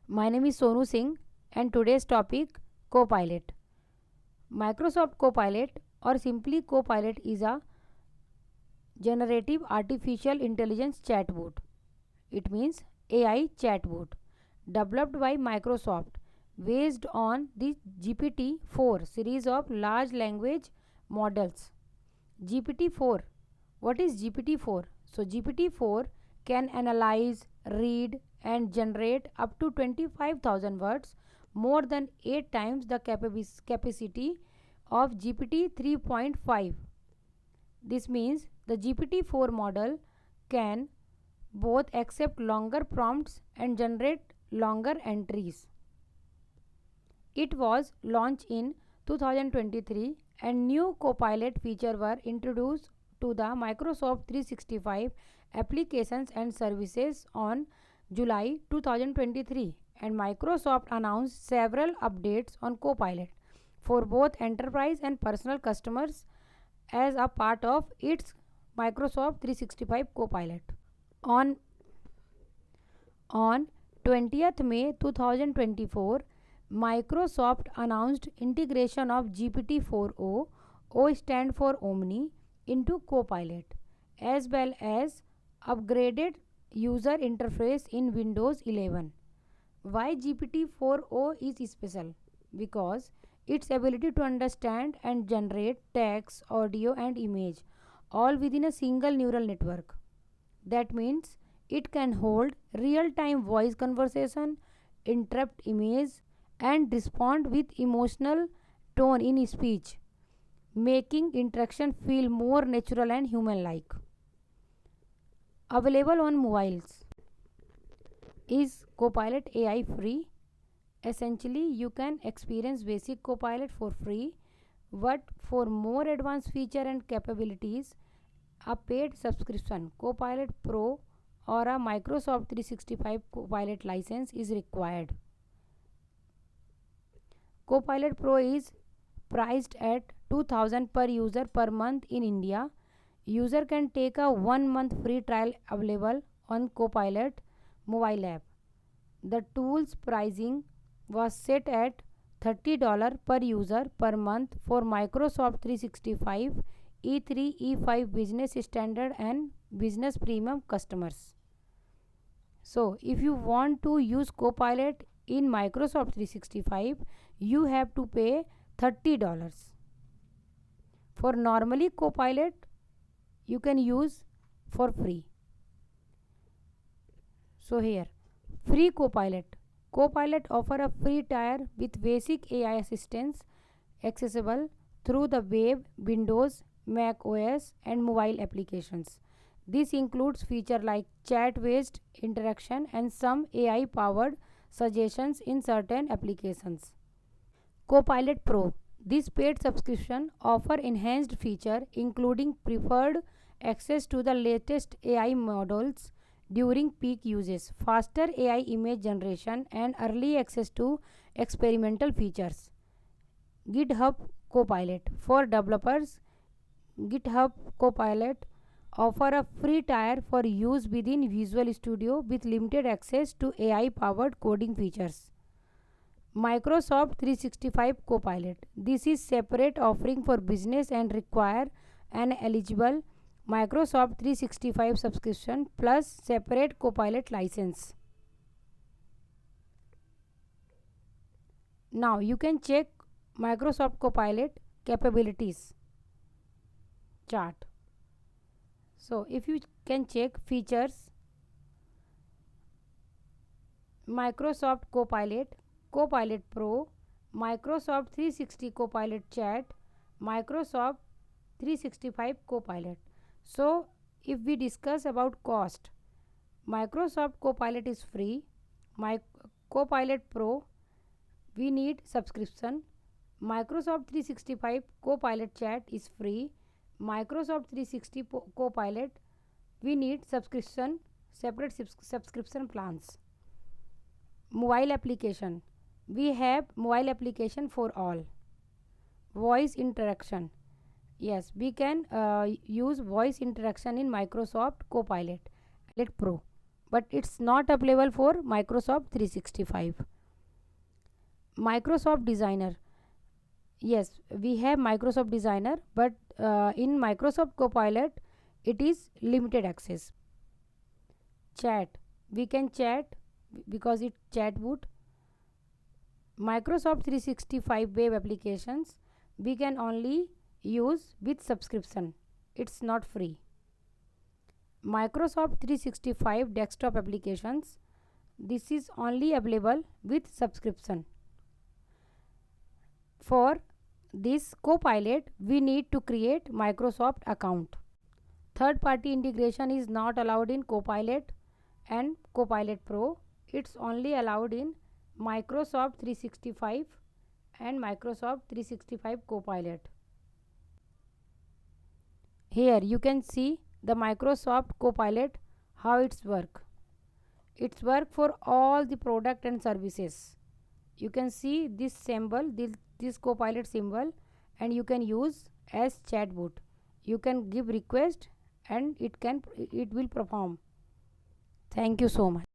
My name is Sonu Singh and today's topic Copilot. Microsoft Copilot or simply Copilot is a generative artificial intelligence chatbot. It means AI chatbot developed by Microsoft based on the GPT-4 series of large language models. GPT-4. What is GPT-4? So GPT-4 can analyze, read and generate up to 25,000 words, more than 8 times the capacity of GPT 3.5. This means the GPT-4 model can both accept longer prompts and generate longer entries. It was launched in 2023 and new Copilot features were introduced to the Microsoft 365 applications and services on July 2023, and Microsoft announced several updates on Copilot for both enterprise and personal customers as a part of its Microsoft 365 Copilot. On on 20th May 2024, Microsoft announced integration of GPT-4o, O stand for Omni, into Copilot, as well as upgraded user interface in Windows 11. Why GPT-4o is special? Because its ability to understand and generate text, audio and image all within a single neural network. That means it can hold real-time voice conversation, interrupt image and respond with emotional tone in speech, making interaction feel more natural and human-like. Available on mobiles. Is Copilot AI free? Essentially, you can experience basic Copilot for free, but for more advanced feature and capabilities, a paid subscription, Copilot Pro or a Microsoft 365 Copilot license is required. Copilot Pro is priced at 2000 per user per month in India. User can take a 1 month free trial available on Copilot mobile app. The tool's pricing was set at $30 per user per month for Microsoft 365 E3, E5 Business Standard and Business Premium customers. So, if you want to use Copilot in Microsoft 365, you have to pay $30. For normally Copilot, you can use for free. So here, free Copilot. Copilot offer a free tier with basic AI assistance accessible through the web, Windows, Mac OS and mobile applications. This includes features like chat-based interaction and some AI-powered suggestions in certain applications. Copilot Pro. This paid subscription offers enhanced features including preferred access to the latest AI models during peak uses, faster AI image generation and early access to experimental features. GitHub Copilot. For developers, GitHub Copilot offer a free tier for use within Visual Studio with limited access to AI powered coding features. Microsoft 365 Copilot. This is separate offering for business and require an eligible Microsoft 365 subscription plus separate Copilot license. Now you can check Microsoft Copilot capabilities chart. So if you can check features, Microsoft Copilot, Copilot Pro, Microsoft 360 Copilot Chat, Microsoft 365 Copilot. So if we discuss about cost, Microsoft Copilot is free. Copilot Pro, we need subscription. Microsoft 365 Copilot Chat is free. Microsoft 360 Copilot, we need subscription, separate subscription plans. Mobile application, we have mobile application for all. Voice interaction, yes, we can use voice interaction in Microsoft Copilot Pro. but it's not available for Microsoft 365. Microsoft Designer. Yes, we have Microsoft Designer, but in Microsoft Copilot, it is limited access. Chat. We can chat because it's chatbot. Microsoft 365 web applications we can only use with subscription. It's not free. Microsoft 365 desktop applications, this is only available with subscription. For this Copilot, we need to create Microsoft account. Third party integration is not allowed in Copilot and Copilot Pro. It's only allowed in Microsoft 365 and Microsoft 365 Copilot. Here you can see the Microsoft Copilot, how it's work. It's work for all the product and services. You can see this symbol, this Copilot symbol, and you can use as chatbot. You can give request and it will perform. Thank you so much.